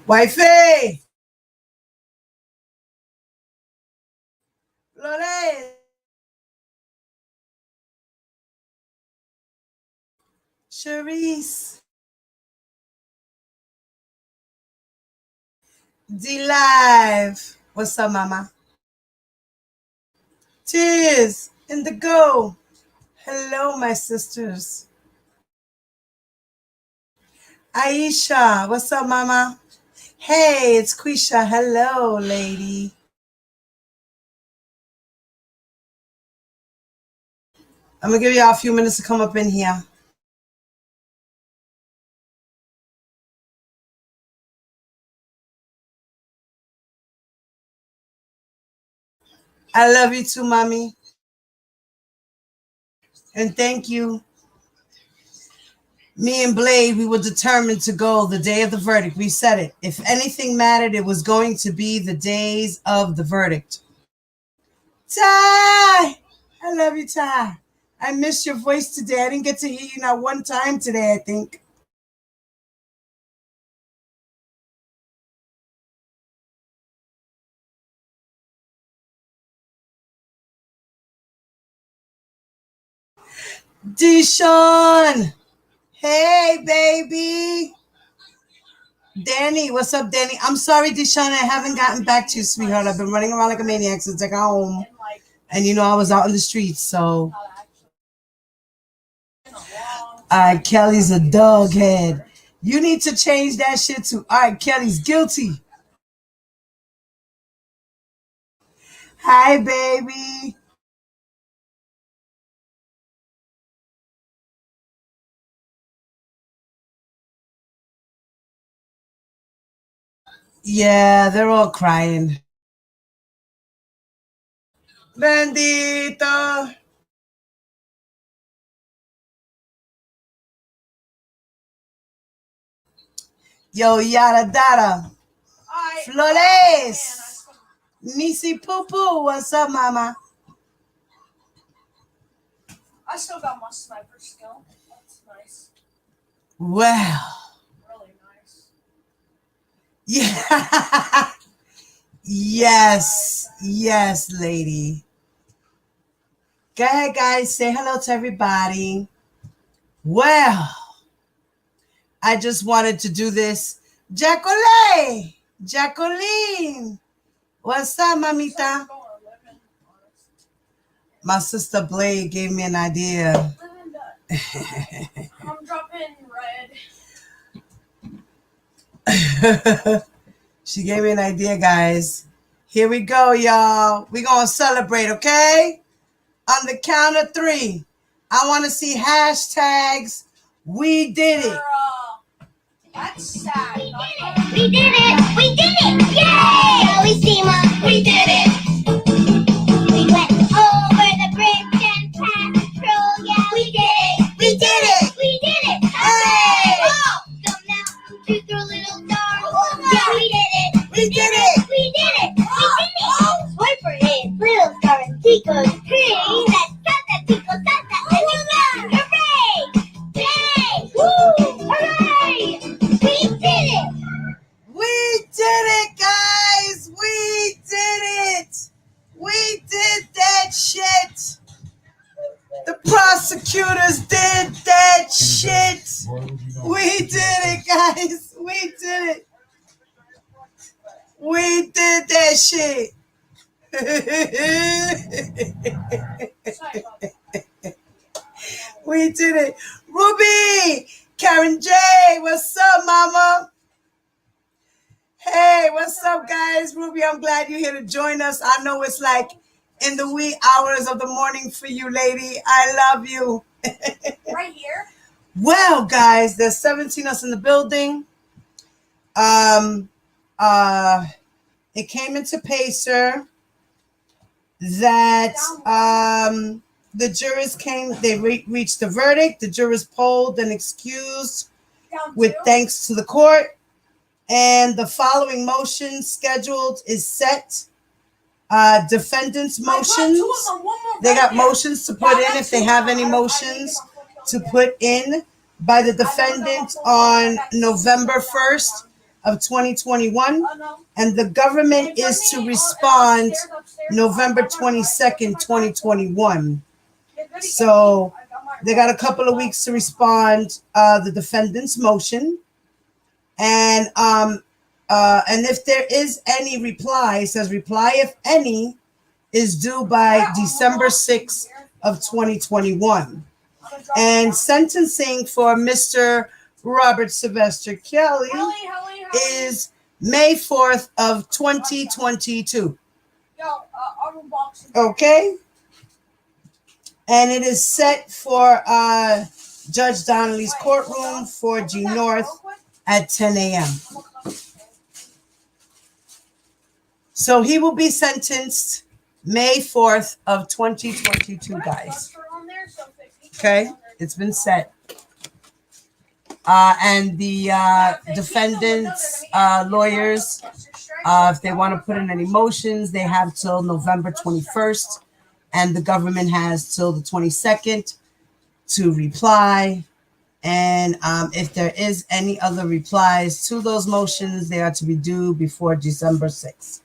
Wifey! Flores! Cherise! D-Live! What's up, mama? Tears! Indigo! Hello, my sisters. Aisha! What's up, mama? Hey, it's Quisha. Hello, lady. I'm going to give y'all a few minutes to come up in here. I love you too, mommy. And thank you. Me and Blade, we were determined to go the day of the verdict. We said it. If anything mattered, it was going to be the days of the verdict. Ty! I love you, Ty. I missed your voice today. I didn't get to hear you not one time today, I think. Deshaun! Hey, baby! Danny, what's up, Danny? I'm sorry, Deshaun, I haven't gotten back to you, sweetheart. I've been running around like a maniac since I got home. And you know I was out in the streets, so... Kelly's a dog head. You need to change that shit to, all right, Kelly's guilty. Hi, baby. Yeah, they're all crying. Bendito. Yo, yada dada. Flores. Nisi Poo Poo. What's up, mama? I still got my sniper skill. That's nice. Well. Really nice. Yeah. Yes. Yes, lady. Go ahead, guys. Say hello to everybody. Well, I just wanted to do this. Jacqueline! Jacqueline! What's up, mamita? My sister Blade gave me an idea. I'm dropping red. She gave me an idea, guys. Here we go, y'all. We're going to celebrate, okay? On the count of 3. I want to see hashtags. We did it. That's sad. We did it! We did it! Yay! We see we did it! We went over the bridge and past patrol. Yeah, we did it! We did it! We did it! Hey! Come now, through the little door. Yeah, we did it! We did it! We did it! We did it! Wait for it, little star and Tico's tree. Let's cut that Tico, cut that, and you got hooray! Yay! Woo! Hooray! We did it! We did it, guys! We did it! We did that shit! The prosecutors did that shit! We did it, guys! We did it! We did that shit! We did it! Ruby! Karen J! What's up, mama? Hey, what's up, guys? Ruby, I'm glad you're here to join us. I know it's like in the wee hours of the morning for you, lady. I love you. Right here? Well, guys, there's 17 us in the building. It came into Pacer that the jurors came, they reached the verdict. The jurors polled and excused with thanks to the court. And the following motion scheduled is set. Defendants' motions. They got motions to put in if they have any motions to put in by the defendant on November 1st of 2021, Oh, no. and the government is to respond November 22nd, 2021. So they got a couple of weeks to respond the defendant's motion, and if there is any reply, it says reply if any is due by December 6th of 2021. And sentencing for Mr. Robert Sylvester Kelly is May 4th of 2022. Okay? And it is set for Judge Donnelly's courtroom for G North at 10 a.m. So he will be sentenced May 4th of 2022, guys. Okay? It's been set. And the defendant's lawyers, if they want to put in any motions, they have till November 21st. And the government has till the 22nd to reply. And if there is any other replies to those motions, they are to be due before December 6th,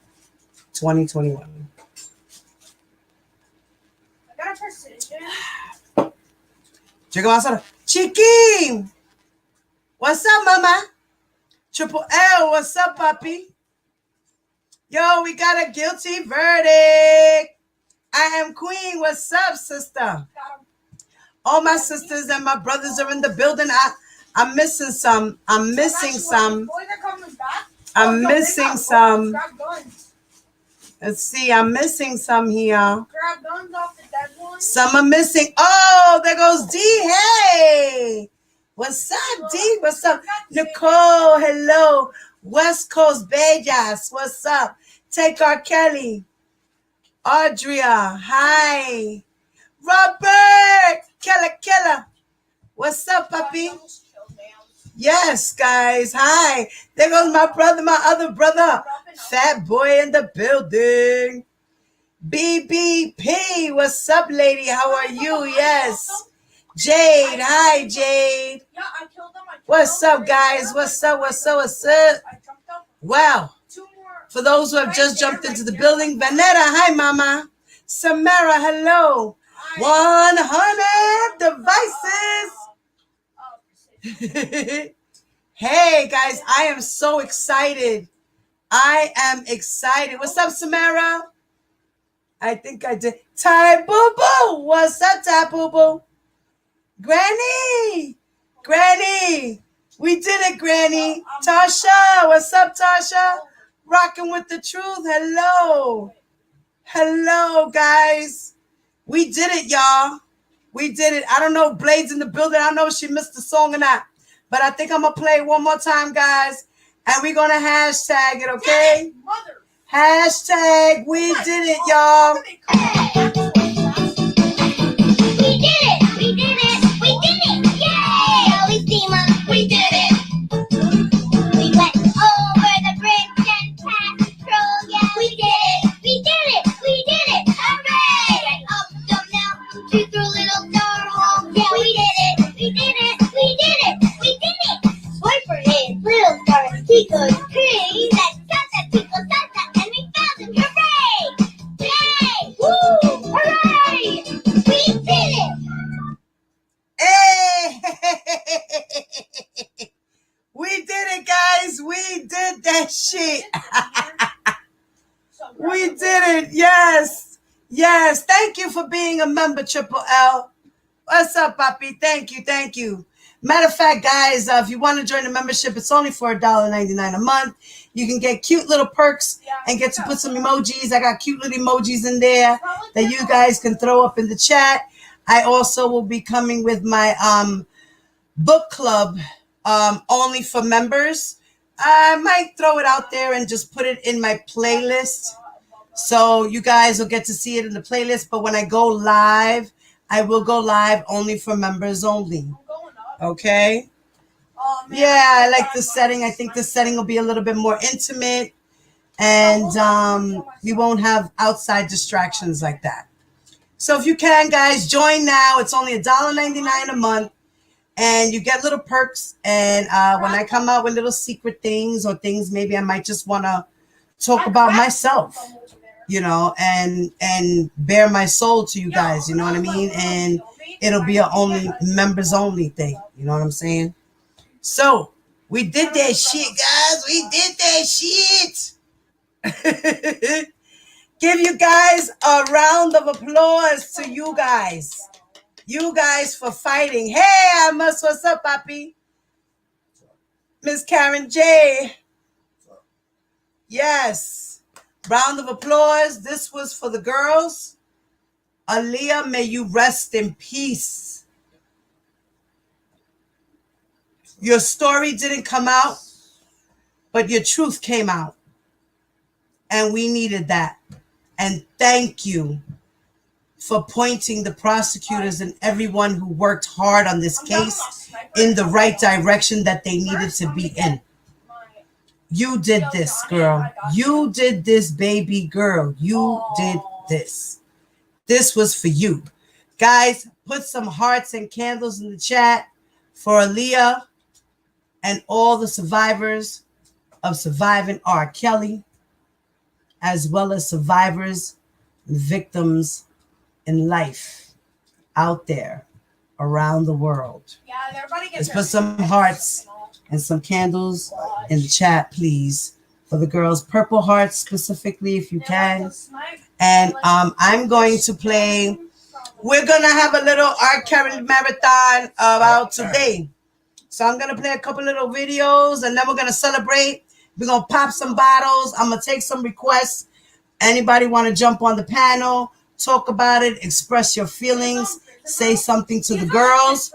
2021. I got a precision. Chiqui! What's up, mama? Triple L, what's up, papi? Yo, we got a guilty verdict. I am Queen. What's up, sister? All my sisters and my brothers are in the building. I'm missing some. I'm missing some. I'm missing some. Let's see. I'm missing some here. Grab guns off the dead ones. Some are missing. Oh, there goes D. Hey. What's up, D? What's up? Nicole, hello. West Coast Bellas. What's up? Take our Kelly. Audria, hi. Robert, Killer. What's up, puppy? Yes, guys, hi. There goes my brother, my other brother. Fat boy in the building. BBP, what's up, lady? How are you? Yes. Jade, hi, Jade. What's up, guys? What's up? Wow. For those who have just jumped into the building, Vanetta, hi, mama. Samara, hello. 100 devices. Hey, guys, I am so excited. I am excited. What's up, Samara? I think I did. Ty Boo Boo. What's up, Ty Boo Boo? Granny. We did it, Granny. Tasha, what's up, Tasha? Rocking with the truth. Hello, guys. We did it, y'all. We did it. I don't know if Blade's in the building. I don't know if she missed the song or not. But I think I'm going to play it one more time, guys. And we're going to hashtag it, okay? Hashtag we did it, y'all. We did it, yay! Always team up, we did it. We went over the bridge and past patrol, yeah. We did it, hooray! Right up the mountain to through little star home, yeah. We did it. Swiper his little star, he goes crazy. That tickle, and we found him, hooray! Yay! Woo! Hooray! We did it! Hey! We did it, guys. We did that shit. We did it. Yes. Thank you for being a member, Triple L. What's up, Papi? Thank you. Matter of fact, guys, if you want to join the membership, it's only for $1.99 a month. You can get cute little perks and get to put some emojis. I got cute little emojis in there that you guys can throw up in the chat. I also will be coming with my book club only for members. I might throw it out there and just put it in my playlist. So you guys will get to see it in the playlist. But when I go live, I will go live only for members only. Okay? Yeah, I like the setting. I think the setting will be a little bit more intimate. And we won't have outside distractions like that. So if you can, guys, join now. It's only $1.99 a month. and you get little perks. And when I come out with little secret things or things, maybe I might just want to talk about myself, you know, and bare my soul to you guys, you know what I mean? And it'll be a only members only thing, you know what I'm saying? So we did that shit, guys. We did that shit. Give you guys a round of applause to you guys. You guys for fighting. Hey, Amos, what's up, Papi? Miss Karen J. Yes. Round of applause. This was for the girls. Aaliyah, may you rest in peace. Your story didn't come out, but your truth came out. And we needed that. And thank you for pointing the prosecutors and everyone who worked hard on this case in the right direction that they needed to be in. You did this, girl. You did this, baby girl. You did this. This was for you. Guys, put some hearts and candles in the chat for Aaliyah and all the survivors of surviving R. Kelly, as well as survivors and victims in life out there around the world. Yeah, everybody gets Let's put some hearts and some candles in the chat, please, for the girls. Purple hearts specifically, if you can. And I'm going to play. We're going to have a little R. Kelly marathon about today. So I'm going to play a couple little videos, and then we're going to celebrate. We're going to pop some bottles. I'm going to take some requests. Anybody want to jump on the panel, talk about it, express your feelings, say something to the girls?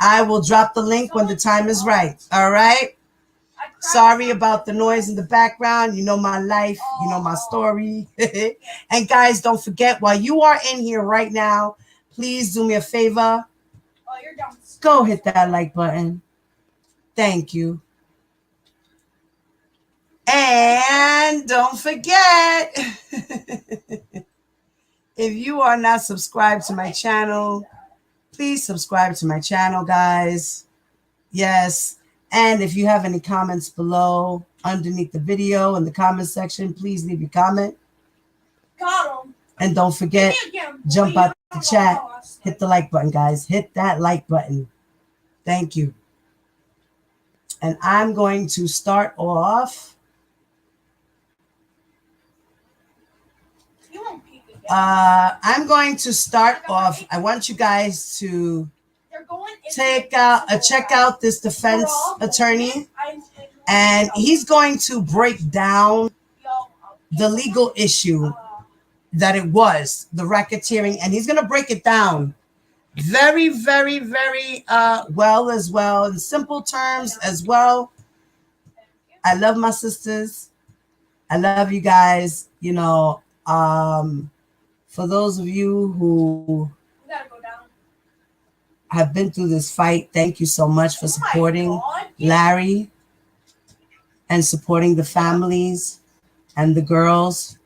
I will drop the link when the time is right. All right? Sorry about the noise in the background. You know my life. You know my story. And guys, don't forget, while you are in here right now, please do me a favor. Go hit that like button. Thank you. And don't forget, if you are not subscribed to my channel, please subscribe to my channel, guys. Yes. And if you have any comments below, underneath the video in the comment section, please leave your comment. Got him. And don't forget, jump out the chat. Hit the like button, guys. Hit that like button. Thank you. And I'm going to start off. I'm going to start off. I want you guys to check out this defense attorney, and he's going to break down the legal issue that it was, the racketeering, and he's going to break it down very, very, very well as well, in simple terms as well. I love my sisters. I love you guys. You know, for those of you who have been through this fight, thank you so much for supporting Larry and supporting the families and the girls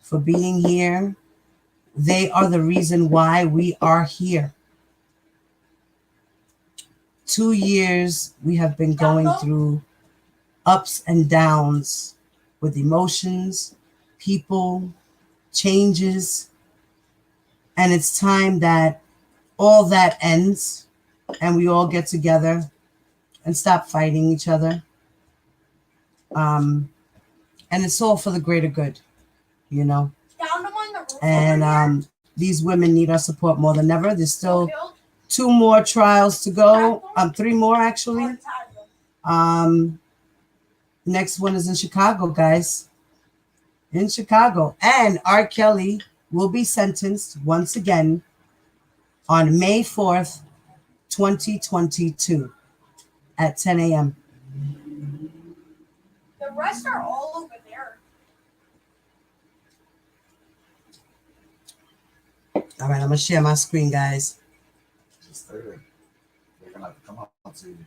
for being here. They are the reason why we are here. 2 years we have been going through ups and downs with emotions, people, changes, and it's time that all that ends and we all get together and stop fighting each other. And it's all for the greater good, you know. And these women need our support more than ever. There's still 2 more trials to go. 3 more actually. Next one is in Chicago, guys. In Chicago. And R. Kelly will be sentenced once again on May 4th, 2022 at 10 a.m. The rest are all over there. All right, I'm going to share my screen, guys. Just there. They're going to have to come up to you.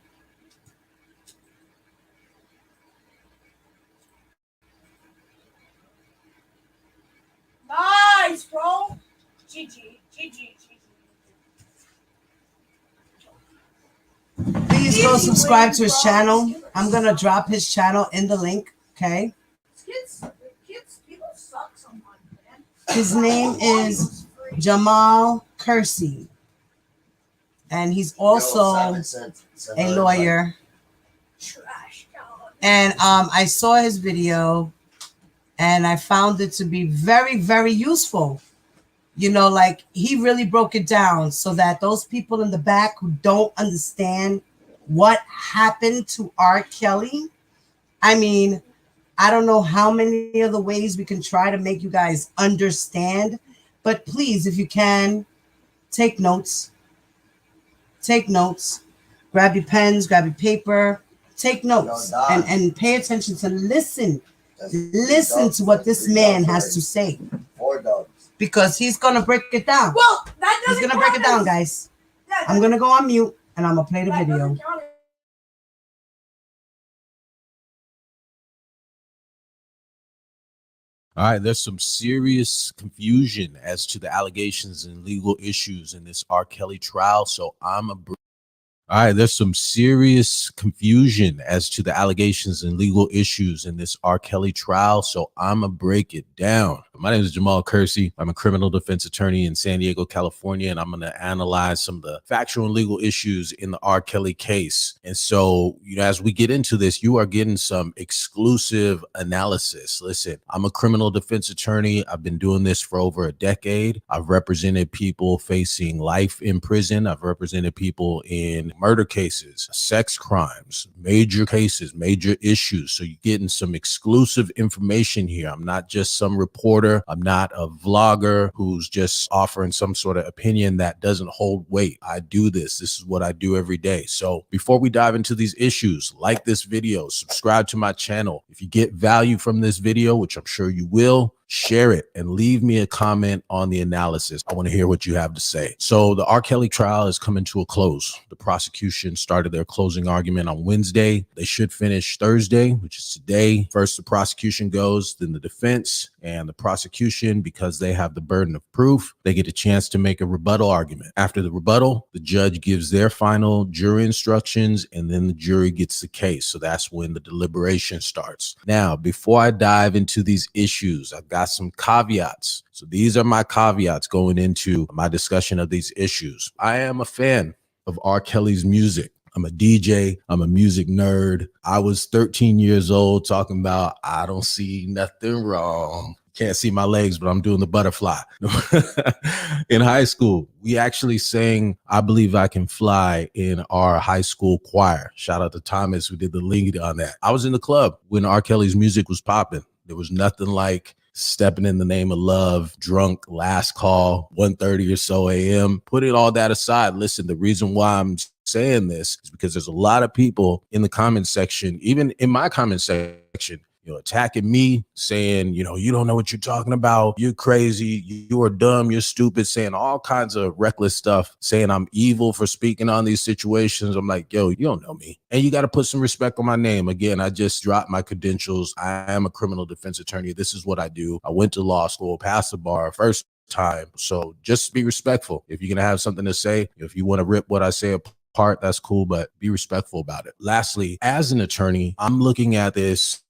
Nice, bro. GG. please go subscribe to his channel. I'm gonna drop his channel in the link. Okay. Kids, people suck sometimes, man. His name is Jamal Kersey, and he's also a lawyer. Trash talk. And I saw his video, and I found it to be very, very useful. You know, like he really broke it down so that those people in the back who don't understand what happened to R. Kelly, I mean, I don't know how many other ways we can try to make you guys understand, but please, if you can, take notes. Take notes. Grab your pens, grab your paper, take notes, and pay attention to listen to what this man has to say. Because he's gonna break it down. Well, that He's doesn't gonna break it down, count guys. as- I'm gonna go on mute and I'm gonna play the that video. doesn't count as- All right, there's some serious confusion as to the allegations and legal issues in this R. Kelly trial. So all right, there's some serious confusion as to the allegations and legal issues in this R. Kelly trial. So I'm going to break it down. My name is Jamal Kersey. I'm a criminal defense attorney in San Diego, California, and I'm going to analyze some of the factual and legal issues in the R. Kelly case. And so, you know, as we get into this, you are getting some exclusive analysis. Listen, I'm a criminal defense attorney. I've been doing this for over a decade. I've represented people facing life in prison. I've represented people in murder cases, sex crimes, major cases, major issues. So you're getting some exclusive information here. I'm not just some reporter. I'm not a vlogger who's just offering some sort of opinion that doesn't hold weight. I do this. This is what I do every day. So before we dive into these issues, like this video, subscribe to my channel. If you get value from this video, which I'm sure you will, share it and leave me a comment on the analysis. I want to hear what you have to say. So the R. Kelly trial is coming to a close. The prosecution started their closing argument on Wednesday. They should finish Thursday, which is today. First, the prosecution goes, then the defense, and the prosecution, because they have the burden of proof, they get a chance to make a rebuttal argument. After the rebuttal, the judge gives their final jury instructions, and then the jury gets the case. So that's when the deliberation starts. Now, before I dive into these issues, I've got some caveats. So these are my caveats going into my discussion of these issues. I am a fan of R. Kelly's music. I'm a DJ. I'm a music nerd. I was 13 years old talking about, I don't see nothing wrong. Can't see my legs, but I'm doing the butterfly. In high school, we actually sang I Believe I Can Fly in our high school choir. Shout out to Thomas who did the lead on that. I was in the club when R. Kelly's music was popping. There was nothing like Stepping in the Name of Love, Drunk, Last Call, 1:30 or so a.m. Putting all that aside, listen, the reason why I'm saying this is because there's a lot of people in the comment section, even in my comment section, you know, attacking me, saying, you know, you don't know what you're talking about. You're crazy. You are dumb. You're stupid, saying all kinds of reckless stuff, saying I'm evil for speaking on these situations. I'm like, yo, you don't know me. And you got to put some respect on my name. Again, I just dropped my credentials. I am a criminal defense attorney. This is what I do. I went to law school, passed the bar first time. So just be respectful. If you're going to have something to say, if you want to rip what I say apart, that's cool, but be respectful about it. Lastly, as an attorney, I'm looking at this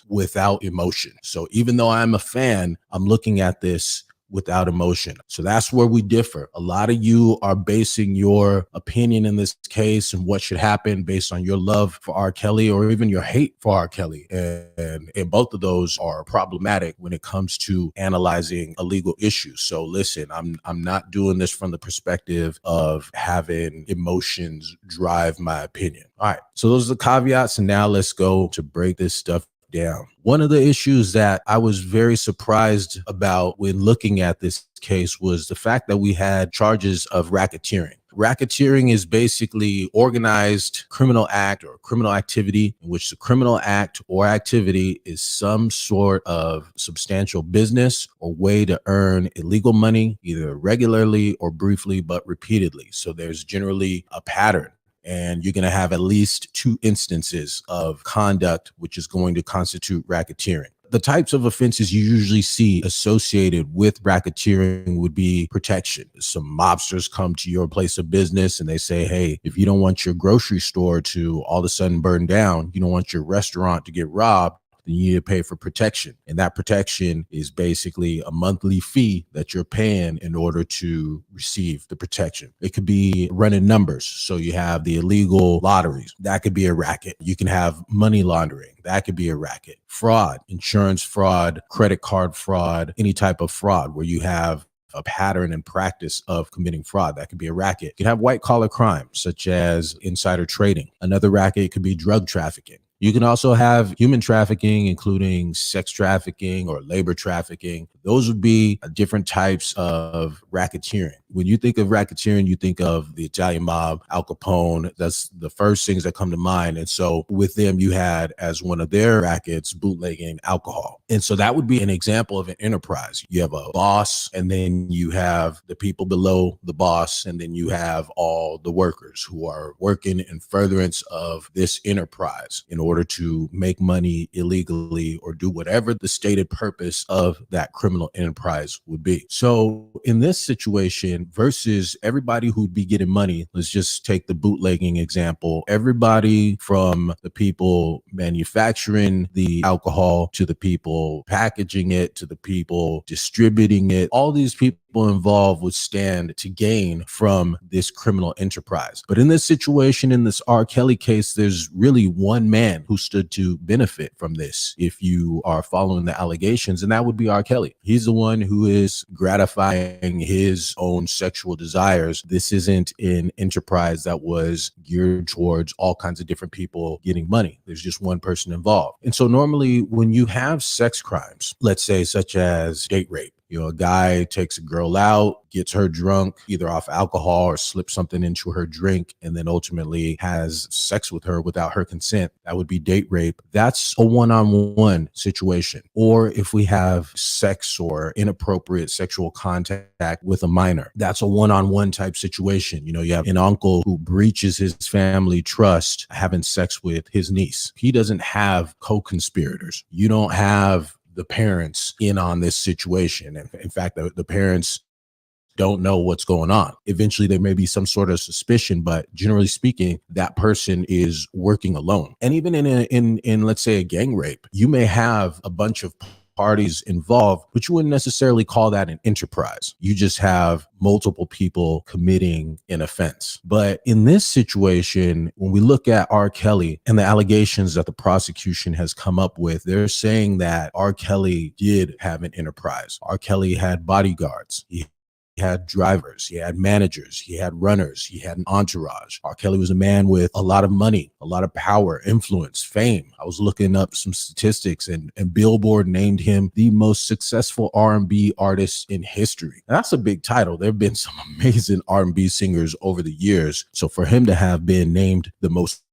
without emotion. So even though I'm a fan, I'm looking at this without emotion. So that's where we differ. A lot of you are basing your opinion in this case and what should happen based on your love for R. Kelly or even your hate for R. Kelly. And both of those are problematic when it comes to analyzing a legal issue. So listen, I'm not doing this from the perspective of having emotions drive my opinion. All right. So those are the caveats. And now let's go to break this stuff down. One of the issues that I was very surprised about when looking at this case was the fact that we had charges of racketeering. Racketeering is basically organized criminal act or criminal activity in which the criminal act or activity is some sort of substantial business or way to earn illegal money, either regularly or briefly, but repeatedly. So there's generally a pattern. And you're going to have at least 2 instances of conduct which is going to constitute racketeering. The types of offenses you usually see associated with racketeering would be protection. Some mobsters come to your place of business and they say, hey, if you don't want your grocery store to all of a sudden burn down, you don't want your restaurant to get robbed, then you need to pay for protection. And that protection is basically a monthly fee that you're paying in order to receive the protection. It could be running numbers. So you have the illegal lotteries. That could be a racket. You can have money laundering. That could be a racket. Fraud, insurance fraud, credit card fraud, any type of fraud where you have a pattern and practice of committing fraud. That could be a racket. You can have white collar crime, such as insider trading. Another racket could be drug trafficking. You can also have human trafficking, including sex trafficking or labor trafficking. Those would be different types of racketeering. When you think of racketeering, you think of the Italian mob, Al Capone. That's the first things that come to mind. And so with them, you had as one of their rackets, bootlegging alcohol. And so that would be an example of an enterprise. You have a boss, and then you have the people below the boss, and then you have all the workers who are working in furtherance of this enterprise in order to make money illegally or do whatever the stated purpose of that criminal enterprise would be. So in this situation, versus everybody who'd be getting money, let's just take the bootlegging example. Everybody from the people manufacturing the alcohol to the people packaging it to the people distributing it, all these people involved would stand to gain from this criminal enterprise. But in this situation, in this R. Kelly case, there's really one man who stood to benefit from this, if you are following the allegations, and that would be R. Kelly. He's the one who is gratifying his own sexual desires. This isn't an enterprise that was geared towards all kinds of different people getting money. There's just one person involved. And so normally when you have sex crimes, let's say such as date rape, a guy takes a girl out, gets her drunk, either off alcohol or slips something into her drink, and then ultimately has sex with her without her consent. That would be date rape. That's a one-on-one situation. Or if we have sex or inappropriate sexual contact with a minor, that's a one-on-one type situation. You have an uncle who breaches his family trust having sex with his niece. He doesn't have co-conspirators. You don't have the parents in on this situation. And in fact, the parents don't know what's going on. Eventually, there may be some sort of suspicion, but generally speaking, that person is working alone. And even in let's say a gang rape, you may have a bunch of parties involved, but you wouldn't necessarily call that an enterprise. You just have multiple people committing an offense. But in this situation, when we look at R. Kelly and the allegations that the prosecution has come up with, they're saying that R. Kelly did have an enterprise. R. Kelly had bodyguards. He had drivers, he had managers, he had runners, he had an entourage. R. Kelly was a man with a lot of money, a lot of power, influence, fame. I was looking up some statistics and Billboard named him the most successful R&B artist in history. And that's a big title. There have been some amazing R&B singers over the years. So for him to have been named the most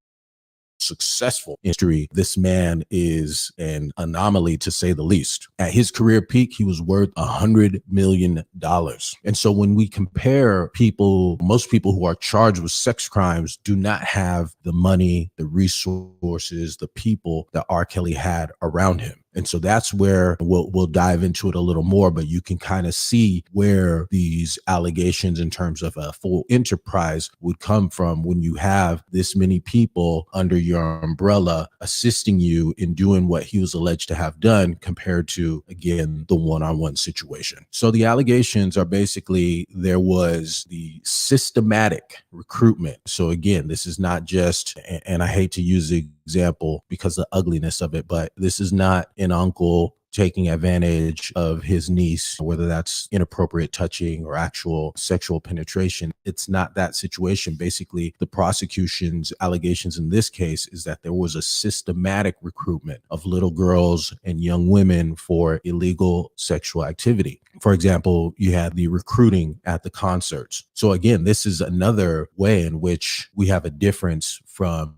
successful history, this man is an anomaly to say the least. At his career peak, he was worth $100 million. And so when we compare people, most people who are charged with sex crimes do not have the money, the resources, the people that R. Kelly had around him. And so that's where we'll dive into it a little more, but you can kind of see where these allegations in terms of a full enterprise would come from when you have this many people under your umbrella assisting you in doing what he was alleged to have done compared to, again, the one-on-one situation. So the allegations are basically there was the systematic recruitment. So again, this is not just, and I hate to use the example because of the ugliness of it, but this is not an uncle taking advantage of his niece, whether that's inappropriate touching or actual sexual penetration. It's not that situation. Basically, the prosecution's allegations in this case is that there was a systematic recruitment of little girls and young women for illegal sexual activity. For example, you had the recruiting at the concerts. So again, this is another way in which we have a difference from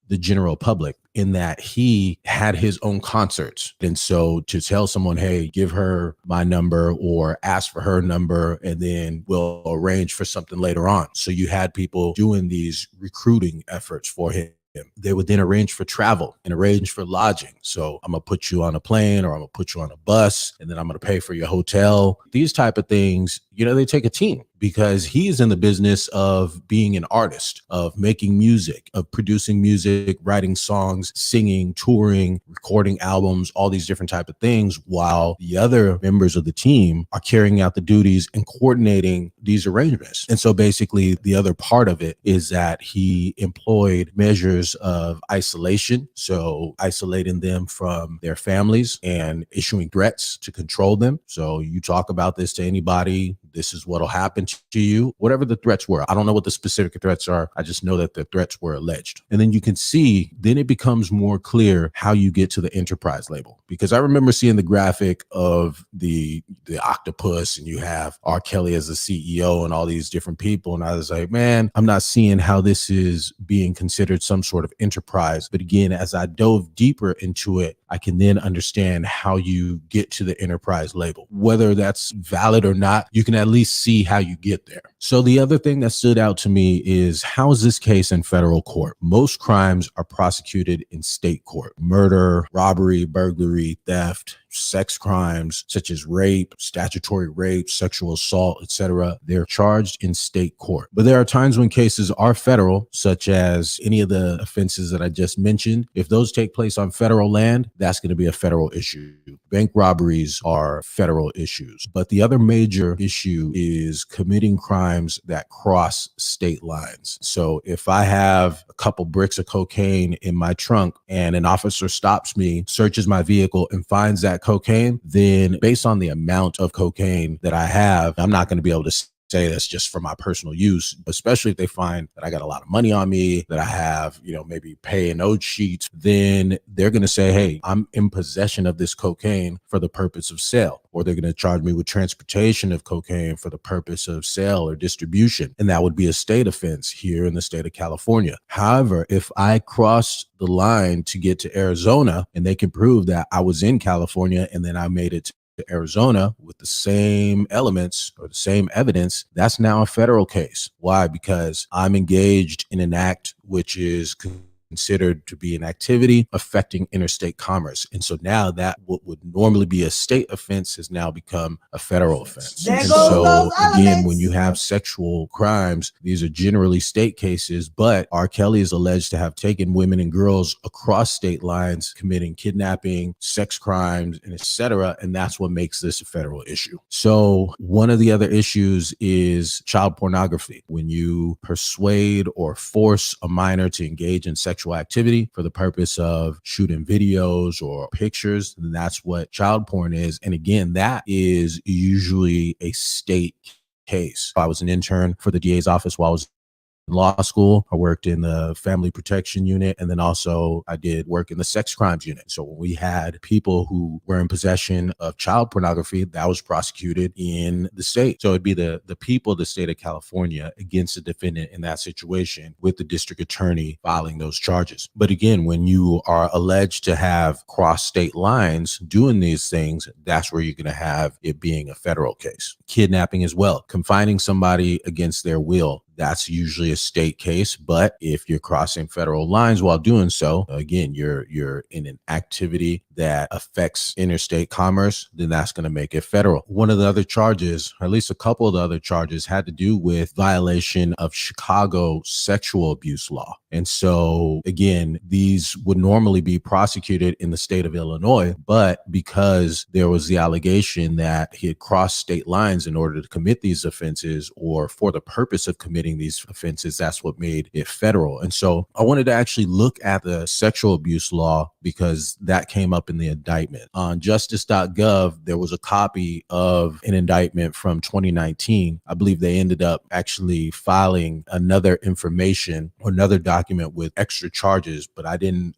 the general public in that he had his own concerts. And so to tell someone, hey, give her my number or ask for her number, and then we'll arrange for something later on. So you had people doing these recruiting efforts for him. They would then arrange for travel and arrange for lodging. So I'm going to put you on a plane, or I'm going to put you on a bus, and then I'm going to pay for your hotel. These type of things, they take a team, because he's in the business of being an artist, of making music, of producing music, writing songs, singing, touring, recording albums, all these different type of things, while the other members of the team are carrying out the duties and coordinating these arrangements. And so basically the other part of it is that he employed measures of isolation, so isolating them from their families and issuing threats to control them. So you talk about this to anybody, this is what'll happen to you, whatever the threats were. I don't know what the specific threats are. I just know that the threats were alleged. And then you can see, then it becomes more clear how you get to the enterprise label. Because I remember seeing the graphic of the octopus, and you have R. Kelly as the CEO and all these different people. And I was like, man, I'm not seeing how this is being considered some sort of enterprise. But again, as I dove deeper into it, I can then understand how you get to the enterprise label. Whether that's valid or not, you can at least see how you get there. So the other thing that stood out to me is, how is this case in federal court? Most crimes are prosecuted in state court. Murder, robbery, burglary, theft, sex crimes such as rape, statutory rape, sexual assault, etc. They're charged in state court. But there are times when cases are federal, such as any of the offenses that I just mentioned. If those take place on federal land, that's going to be a federal issue. Bank robberies are federal issues. But the other major issue is committing crimes that cross state lines. So if I have a couple bricks of cocaine in my trunk and an officer stops me, searches my vehicle, and finds that cocaine, then based on the amount of cocaine that I have, I'm not going to be able to say that's just for my personal use, especially if they find that I got a lot of money on me, that I have, maybe pay and owed sheets, then they're going to say, hey, I'm in possession of this cocaine for the purpose of sale. Or they're going to charge me with transportation of cocaine for the purpose of sale or distribution. And that would be a state offense here in the state of California. However, if I cross the line to get to Arizona and they can prove that I was in California and then I made it to Arizona with the same elements or the same evidence, that's now a federal case. Why? Because I'm engaged in an act which is considered to be an activity affecting interstate commerce. And so now that what would normally be a state offense has now become a federal offense. There And goes so those again, elements. when you have sexual crimes, these are generally state cases, but R. Kelly is alleged to have taken women and girls across state lines, committing kidnapping, sex crimes, and etc. And that's what makes this a federal issue. So one of the other issues is child pornography. When you persuade or force a minor to engage in sexual activity for the purpose of shooting videos or pictures, then that's what child porn is. And again, that is usually a state case. I was an intern for the DA's office while I was in law school. I worked in the family protection unit, and then also I did work in the sex crimes unit. So when we had people who were in possession of child pornography, that was prosecuted in the state. So it'd be the people of the state of California against the defendant in that situation, with the district attorney filing those charges. But again, when you are alleged to have crossed state lines doing these things, that's where you're going to have it being a federal case. Kidnapping as well, confining somebody against their will, that's usually a state case. But if you're crossing federal lines while doing so, again, you're in an activity that affects interstate commerce, then that's going to make it federal. One of the other charges, or at least a couple of the other charges, had to do with violation of Chicago sexual abuse law. And so again, these would normally be prosecuted in the state of Illinois, but because there was the allegation that he had crossed state lines in order to commit these offenses, or for the purpose of committing these offenses, that's what made it federal. And so I wanted to actually look at the sexual abuse law, because that came up in the indictment. On justice.gov, there was a copy of an indictment from 2019. I believe they ended up actually filing another information or another document with extra charges, but I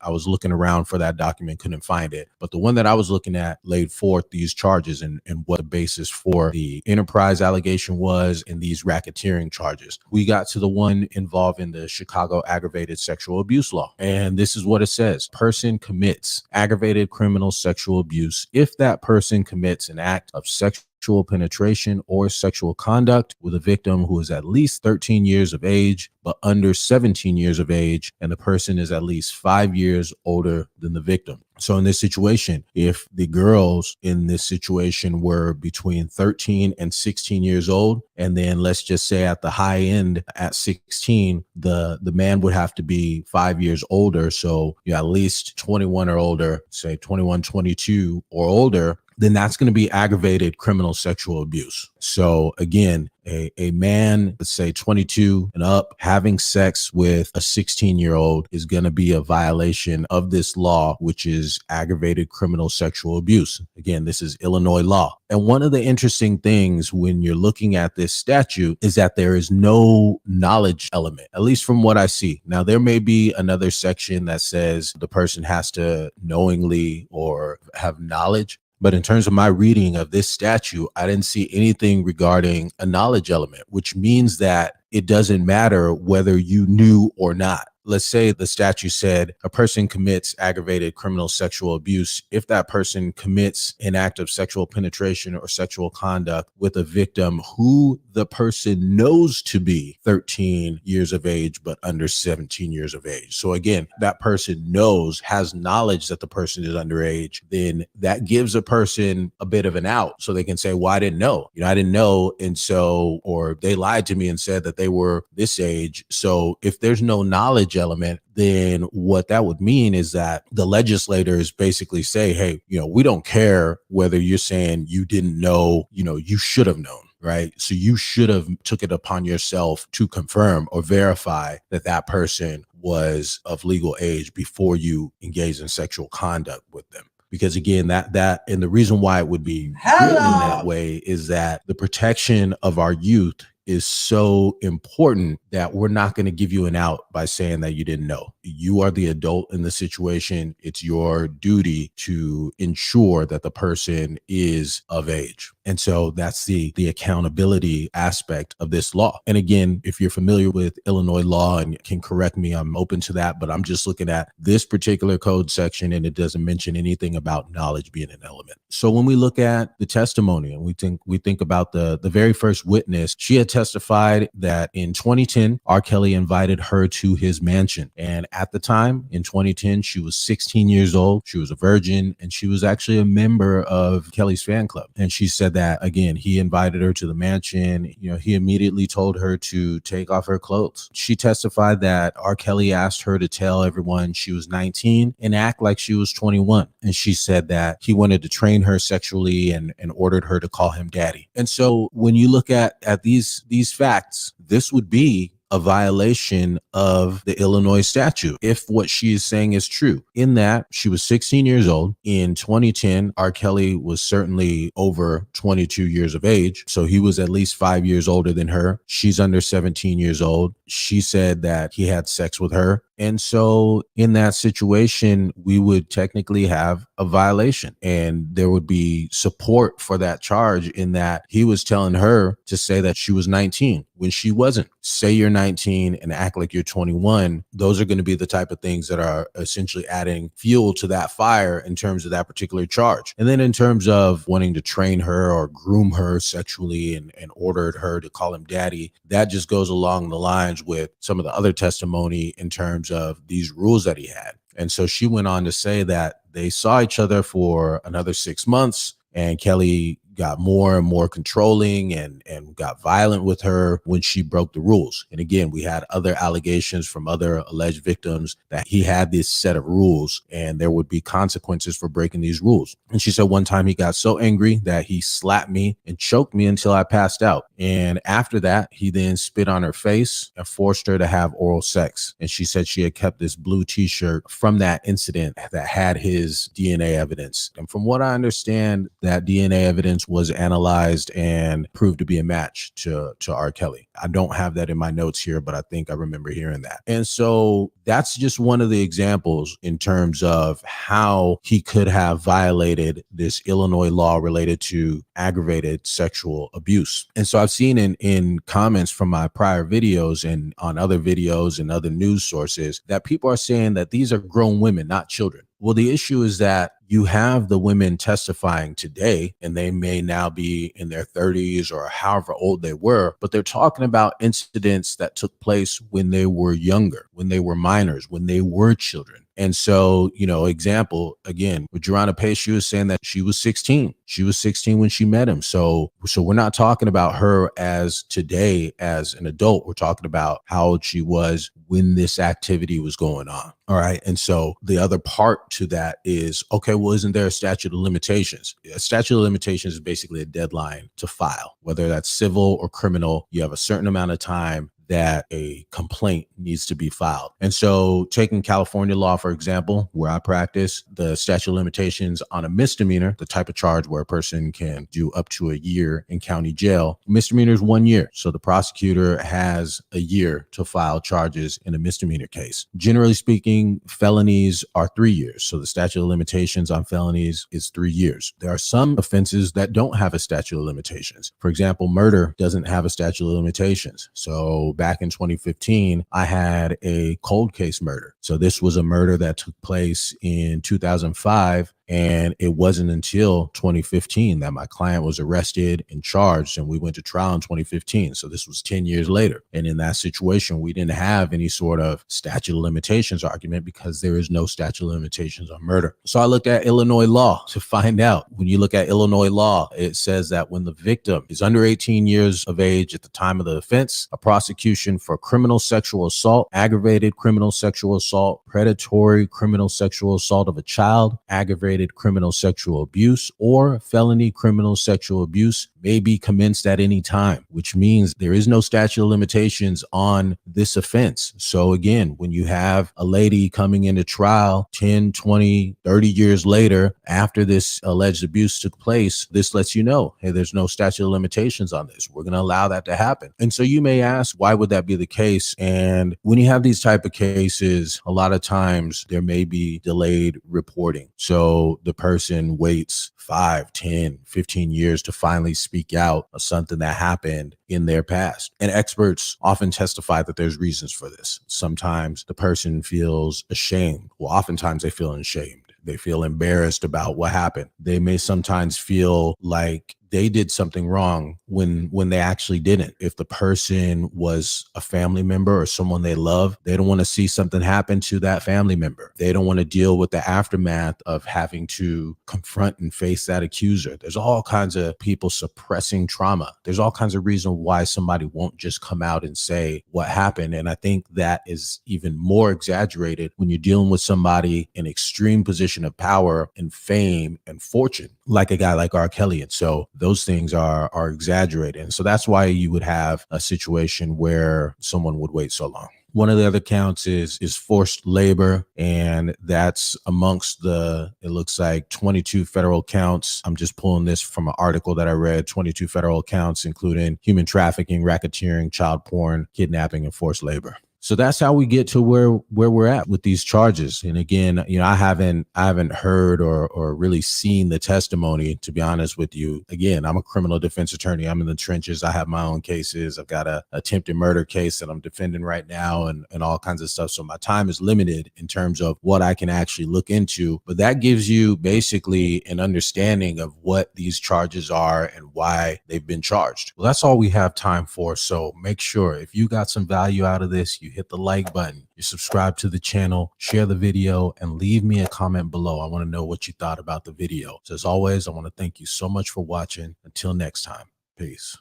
was looking around for that document, couldn't find it. But the one that I was looking at laid forth these charges and what the basis for the enterprise allegation was and these racketeering charges. We got to the one involving the Chicago aggravated sexual abuse law. And this is what it says. Person commits aggravated criminal sexual abuse if that person commits an act of sexual sexual penetration or sexual conduct with a victim who is at least 13 years of age, but under 17 years of age, and the person is at least 5 years older than the victim. So in this situation, if the girls in this situation were between 13 and 16 years old, and then let's just say at the high end at 16, the man would have to be 5 years older. So at least 21 or older, say 21, 22 or older, then that's going to be aggravated criminal sexual abuse. So again, a man, let's say 22 and up, having sex with a 16-year-old is going to be a violation of this law, which is aggravated criminal sexual abuse. Again, this is Illinois law. And one of the interesting things when you're looking at this statute is that there is no knowledge element, at least from what I see. Now, there may be another section that says the person has to knowingly or have knowledge. But in terms of my reading of this statute, I didn't see anything regarding a knowledge element, which means that it doesn't matter whether you knew or not. Let's say the statute said a person commits aggravated criminal sexual abuse if that person commits an act of sexual penetration or sexual conduct with a victim who the person knows to be 13 years of age, but under 17 years of age. So again, that person knows, has knowledge that the person is underage, then that gives a person a bit of an out. So they can say, well, I didn't know. I didn't know. And so, or they lied to me and said that they were this age. So if there's no knowledge element, then what that would mean is that the legislators basically say, hey, we don't care whether you're saying you didn't know, you should have known, right? So you should have took it upon yourself to confirm or verify that that person was of legal age before you engaged in sexual conduct with them. Because again, that and the reason why it would be written in that way is that the protection of our youth is so important that we're not going to give you an out by saying that you didn't know. You are the adult in the situation. It's your duty to ensure that the person is of age. And so that's the accountability aspect of this law. And again, if you're familiar with Illinois law and can correct me, I'm open to that, but I'm just looking at this particular code section and it doesn't mention anything about knowledge being an element. So when we look at the testimony and we think about the very first witness, she had testified that in 2010, R. Kelly invited her to his mansion. And at the time in 2010, she was 16 years old. She was a virgin and she was actually a member of Kelly's fan club. And she said that, again, he invited her to the mansion. He immediately told her to take off her clothes. She testified that R. Kelly asked her to tell everyone she was 19 and act like she was 21. And she said that he wanted to train her sexually and ordered her to call him daddy. And so when you look at these facts, this would be a violation of the Illinois statute if what she is saying is true, in that she was 16 years old. In 2010, R. Kelly was certainly over 22 years of age. So he was at least 5 years older than her. She's under 17 years old. She said that he had sex with her. And so in that situation, we would technically have a violation and there would be support for that charge in that he was telling her to say that she was 19 when she wasn't. Say you're 19 and act like you're 21. Those are going to be the type of things that are essentially adding fuel to that fire in terms of that particular charge. And then in terms of wanting to train her or groom her sexually and ordered her to call him daddy, that just goes along the lines with some of the other testimony in terms of these rules that he had. And so she went on to say that they saw each other for another 6 months and Kelly got more and more controlling and got violent with her when she broke the rules. And again, we had other allegations from other alleged victims that he had this set of rules and there would be consequences for breaking these rules. And she said one time he got so angry that he slapped me and choked me until I passed out. And after that, he then spit on her face and forced her to have oral sex. And she said she had kept this blue t-shirt from that incident that had his DNA evidence. And from what I understand, that DNA evidence was analyzed and proved to be a match to R. Kelly. I don't have that in my notes here, but I think I remember hearing that. And so that's just one of the examples in terms of how he could have violated this Illinois law related to aggravated sexual abuse. And so I've seen in comments from my prior videos and on other videos and other news sources that people are saying that these are grown women, not children. Well, the issue is that you have the women testifying today, and they may now be in their 30s or however old they were, but they're talking about incidents that took place when they were younger, when they were minors, when they were children. And so, example, again, with Joanna Pace, she was saying that she was 16. She was 16 when she met him. So we're not talking about her as today as an adult. We're talking about how old she was when this activity was going on. All right. And so the other part to that is, okay, well, isn't there a statute of limitations? A statute of limitations is basically a deadline to file, whether that's civil or criminal. You have a certain amount of time that a complaint needs to be filed. And so taking California law, for example, where I practice, the statute of limitations on a misdemeanor, the type of charge where a person can do up to a year in county jail, misdemeanor is 1 year. So the prosecutor has a year to file charges in a misdemeanor case. Generally speaking, felonies are 3 years. So the statute of limitations on felonies is 3 years. There are some offenses that don't have a statute of limitations. For example, murder doesn't have a statute of limitations. So back in 2015, I had a cold case murder. So this was a murder that took place in 2005. And it wasn't until 2015 that my client was arrested and charged, and we went to trial in 2015. So this was 10 years later. And in that situation, we didn't have any sort of statute of limitations argument because there is no statute of limitations on murder. So I looked at Illinois law to find out. When you look at Illinois law, it says that when the victim is under 18 years of age at the time of the offense, a prosecution for criminal sexual assault, aggravated criminal sexual assault, predatory criminal sexual assault of a child, aggravated criminal sexual abuse, or felony criminal sexual abuse may be commenced at any time, which means there is no statute of limitations on this offense. So again, when you have a lady coming into trial 10, 20, 30 years later after this alleged abuse took place, this lets you know, hey, there's no statute of limitations on this. We're going to allow that to happen. And so you may ask, why would that be the case? And when you have these type of cases, a lot of times there may be delayed reporting. So the person waits 5, 10, 15 years to finally speak out of something that happened in their past. And experts often testify that there's reasons for this. Sometimes the person feels ashamed. Well, oftentimes they feel ashamed. They feel embarrassed about what happened. They may sometimes feel like they did something wrong when they actually didn't. If the person was a family member or someone they love, they don't want to see something happen to that family member. They don't want to deal with the aftermath of having to confront and face that accuser. There's all kinds of people suppressing trauma. There's all kinds of reasons why somebody won't just come out and say what happened. And I think that is even more exaggerated when you're dealing with somebody in extreme position of power and fame and fortune, like a guy like R. Kelly. And so those things are exaggerated. And so that's why you would have a situation where someone would wait so long. One of the other counts is forced labor, and that's amongst it looks like 22 federal counts. I'm just pulling this from an article that I read, 22 federal counts, including human trafficking, racketeering, child porn, kidnapping, and forced labor. So that's how we get to where we're at with these charges. And again, I haven't heard or really seen the testimony, to be honest with you. Again, I'm a criminal defense attorney. I'm in the trenches. I have my own cases. I've got a attempted murder case that I'm defending right now and all kinds of stuff. So my time is limited in terms of what I can actually look into. But that gives you basically an understanding of what these charges are and why they've been charged. Well, that's all we have time for. So make sure if you got some value out of this, you hit the like button, you subscribe to the channel, share the video, and leave me a comment below. I want to know what you thought about the video. So as always, I want to thank you so much for watching. Until next time, peace.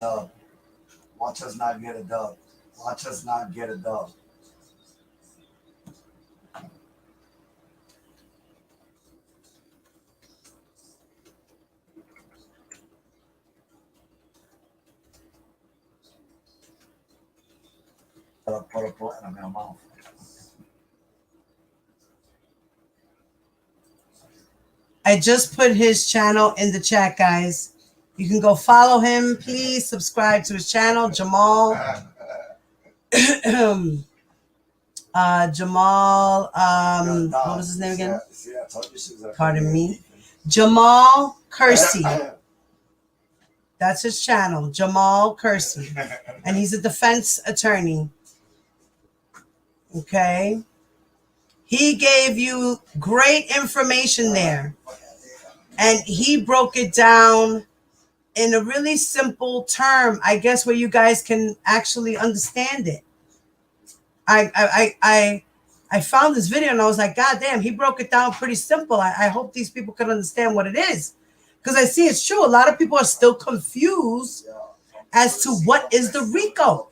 Dub. Watch us not get a dub. Watch us not get a dub. Put a plant in my mouth. I just put his channel in the chat, guys. You can go follow him. Please subscribe to his channel, Jamal. Jamal. What was his name again? See, I told you she was Pardon me. Jamal Kersey. That's his channel, Jamal Kersey. And he's a defense attorney. Okay. He gave you great information there. And he broke it down in a really simple term, I guess, where you guys can actually understand it. I found this video and I was like, God damn, he broke it down pretty simple. I hope these people can understand what it is. Because I see it's true. A lot of people are still confused as to what is the RICO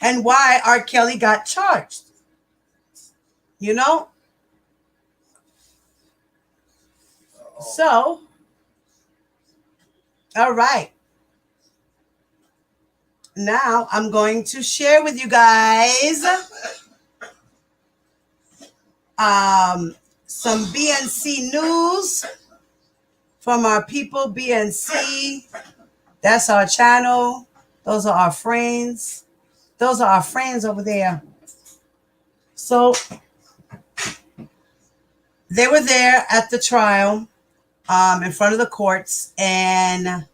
and why R. Kelly got charged. You know? So, all right. Now I'm going to share with you guys some BNC news from our people, BNC. That's our channel. Those are our friends. Those are our friends over there. So they were there at the trial in front of the courts, and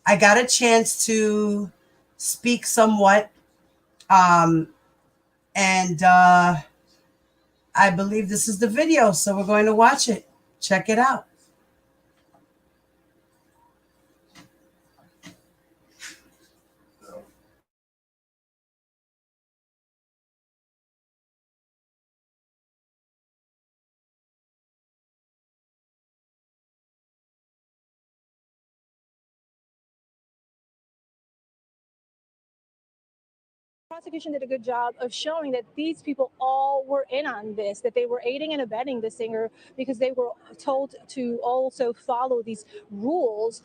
I got a chance to speak somewhat. I believe this is the video, so we're going to watch it. Check it out. Prosecution did a good job of showing that these people all were in on this, that they were aiding and abetting the singer because they were told to also follow these rules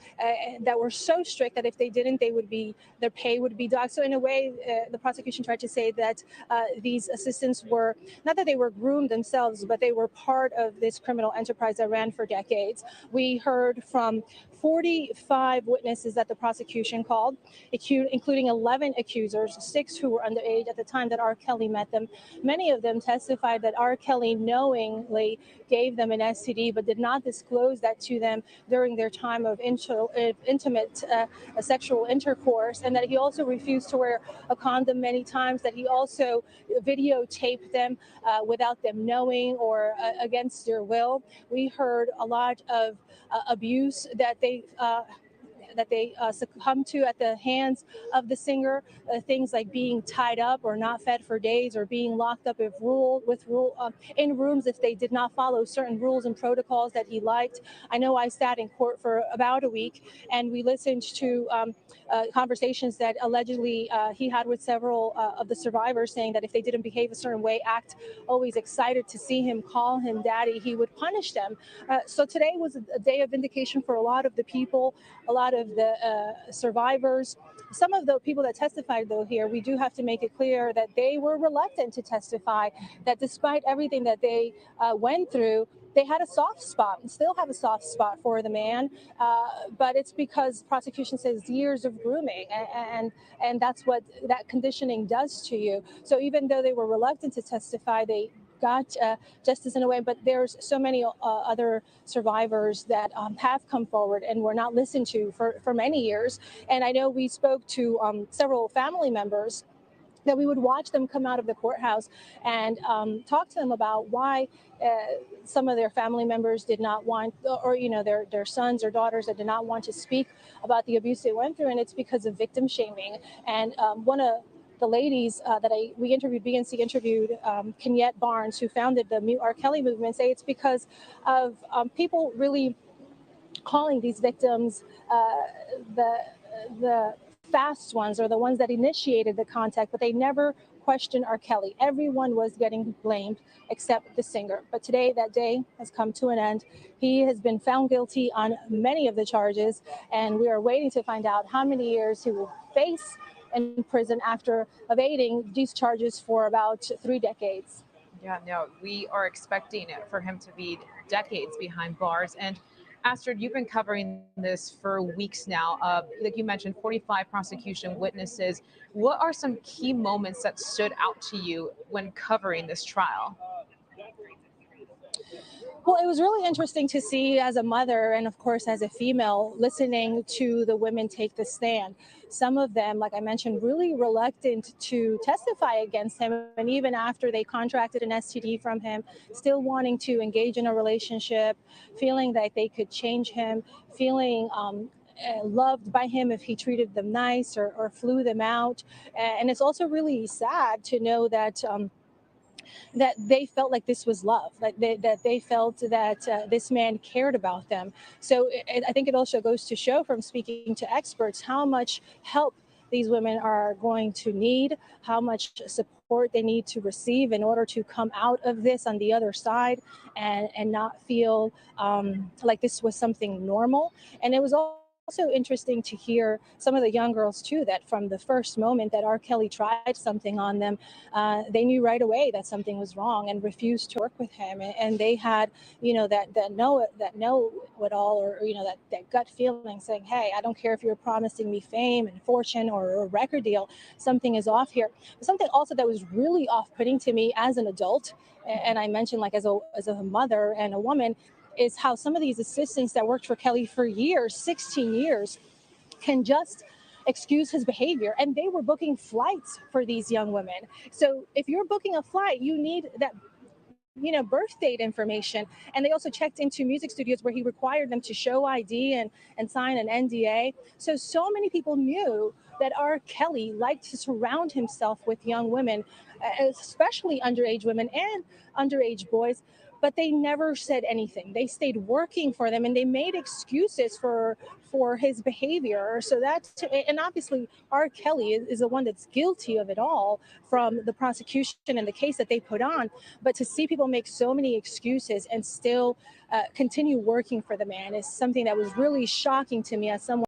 that were so strict that if they didn't, their pay would be docked. So in a way, the prosecution tried to say that these assistants were, not that they were groomed themselves, but they were part of this criminal enterprise that ran for decades. We heard from 45 witnesses that the prosecution called, including 11 accusers, 6 who were underage at the time that R. Kelly met them. Many of them testified that R. Kelly knowingly gave them an STD, but did not disclose that to them during their time of intimate sexual intercourse, and that he also refused to wear a condom many times, that he also videotaped them without them knowing or against their will. We heard a lot of abuse that they succumb to at the hands of the singer, things like being tied up or not fed for days, or being locked up in rooms if they did not follow certain rules and protocols that he liked. I know I sat in court for about a week, and we listened to conversations that allegedly he had with several of the survivors, saying that if they didn't behave a certain way, act always excited to see him, call him daddy, he would punish them. So today was a day of vindication for a lot of the people, a lot of the survivors. Some of the people that testified, though, here, we do have to make it clear that they were reluctant to testify, that despite everything that they went through, they had a soft spot and still have a soft spot for the man. But it's because prosecution says years of grooming, and that's what that conditioning does to you. So even though they were reluctant to testify, they got justice in a way, but there's so many other survivors that have come forward and were not listened to for many years. And I know we spoke to several family members, that we would watch them come out of the courthouse and talk to them about why some of their family members did not want, or their sons or daughters that did not want to speak about the abuse they went through, and it's because of victim shaming. And one of the ladies we interviewed, BNC interviewed Kenyette Barnes, who founded the Mute R. Kelly movement, say it's because of people really calling these victims the fast ones, or the ones that initiated the contact, but they never questioned R. Kelly. Everyone was getting blamed except the singer. But today, that day has come to an end. He has been found guilty on many of the charges, and we are waiting to find out how many years he will face in prison after evading these charges for about 3 decades. Yeah, no, we are expecting for him to be decades behind bars. And Astrid, you've been covering this for weeks now. Like you mentioned, 45 prosecution witnesses. What are some key moments that stood out to you when covering this trial? Well, it was really interesting to see as a mother and, of course, as a female, listening to the women take the stand. Some of them, like I mentioned, really reluctant to testify against him. And even after they contracted an STD from him, still wanting to engage in a relationship, feeling that they could change him, feeling loved by him if he treated them nice or flew them out. And it's also really sad to know that. That they felt like this was love, that they felt that this man cared about them. So I think it also goes to show from speaking to experts how much help these women are going to need, how much support they need to receive in order to come out of this on the other side and not feel like this was something normal. And it was also interesting to hear some of the young girls too, that from the first moment that R. Kelly tried something on them, they knew right away that something was wrong and refused to work with him. And they had, that know it all, or that gut feeling saying, hey, I don't care if you're promising me fame and fortune or a record deal, something is off here. But something also that was really off-putting to me as an adult, and I mentioned like as a mother and a woman, is how some of these assistants that worked for Kelly for years, 16 years, can just excuse his behavior. And they were booking flights for these young women. So if you're booking a flight, you need that birth date information. And they also checked into music studios where he required them to show ID and sign an NDA. So many people knew that R. Kelly liked to surround himself with young women, especially underage women and underage boys. But they never said anything. They stayed working for them, and they made excuses for his behavior. So and obviously R. Kelly is the one that's guilty of it all from the prosecution and the case that they put on. But to see people make so many excuses and still continue working for the man is something that was really shocking to me as someone